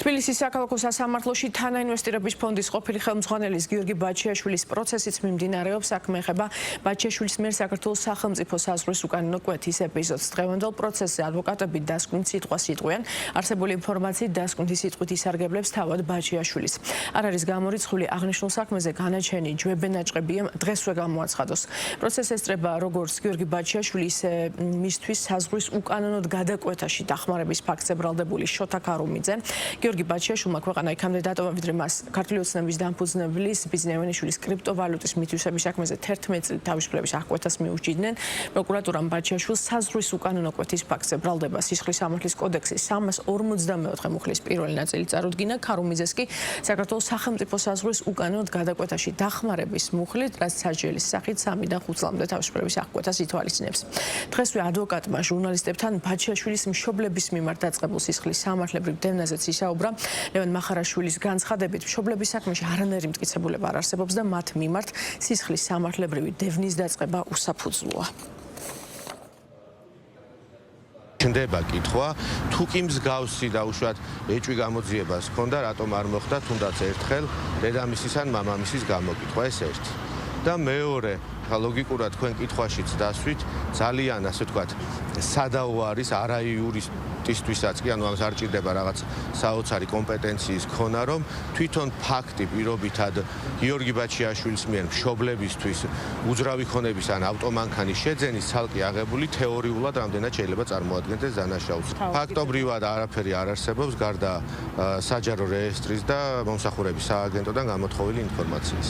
თბილისის საქალაქო სასამართლოში თანაინვესტირების ფონდის ყოფილი ხელმძღვანელის გიორგი ბაჩიაშვილის პროცესიც მიმდინარეობს. საქმე ეხება ბაჩიაშვილის მიერ საქართველოს სახელმწიფო საზღვრის უკანონო კვეთის ეპიზოდს. დღევანდელ პროცესზე ადვოკატები დასკვნით სიტყვას იტყვიან. არსებული ინფორმაციით დასკვნითი სიტყვით ისარგებლებს თავად ბაჩიაშვილის. არ არის გამორიცხული აღნიშნულ საქმეზე განაჩენი ჯვებენაჭყებია დღესვე გამოაცხადოს. პროცესი ესწრება როგორც გიორგი ბაჩიაშვილი, ისე მისთვის საზღვრის უკანონოდ გადაკვეთაში დახმარების ფაქტზე ბრალდებული შოთა ქარუმიძე. გიორგი ბაჩიაშვილმა ქვეყანა იქამდე დატოვა, ვიდრე მას ქართული ოცნების დამფუძნებლის ბიზნეს ევანიშვილის კრიპტოვალუტის მითვისების საქმეზე 11 წლით თავისუფლების აღკვეთას მიუჩიდნენ. პროკურატურამ ბაჩიაშვილს საზღვრის უკანონო კვეთის ფაქტზე ბრალდება სისხლის სამართლის კოდექსის 354 მუხლის პირველი ნაწილი წარუდგინა. ქარუმიძეს კი საქართველოს სახელმწიფო საზღვრის უკანონოდ გადაკვეთაში დახმარების მუხლით, რაც სასჯელის სახით 3-დან 5 წლამდე თავისუფლების აღკვეთას ითვალისწინებს. დღესვე ადვოკატმა ჟურნალისტებთან ბაჩიაშვილის მშობლების მიმართ დაწყებულ სისხლის სამართლებრივ დევნაზეც ისაუბრა. ლევან მახარაშვილის განცხადებით, მშობლების საქმეში არანაირი მტკიცებულება არ არსებობს და მათ მიმართ სისხლის სამართლებრივი დევნის დაწყება უსაფუძვლოა. ჩნდება კითხვა, თუ კი მსგავსი და უშუალოდ ეჭვი გამოძიებას ჰქონდა, რატომ არ მოხდა თუნდაც ერთხელ დედამისის ან მამამისის გამოკითხვა, ეს ერთი. და მეორე, ლოგიკურად თქვენ კითხვაშიც დასვით, ძალიან ასე ვთქვათ, სადაო არის არაიურისტისთვისაც კი, ანუ ამას არ ჭირდება რაღაც საოცარი კომპეტენციის ქონა, რომ თვითონ ფაქტი პირობითად გიორგი ბაჩიაშვილის მიერ მშობლებისთვის უძრავი ქონების ან ავტომანქანის შეძენის ცალკე აღებული თეორიულად რამდენად შეიძლება წარმოადგენდეს დანაშაულს. ფაქტობრივად არაფერი არ არსებობს გარდა საჯარო რეესტრის და მომსახურების სააგენტოდან გამოთხოვილი ინფორმაციის.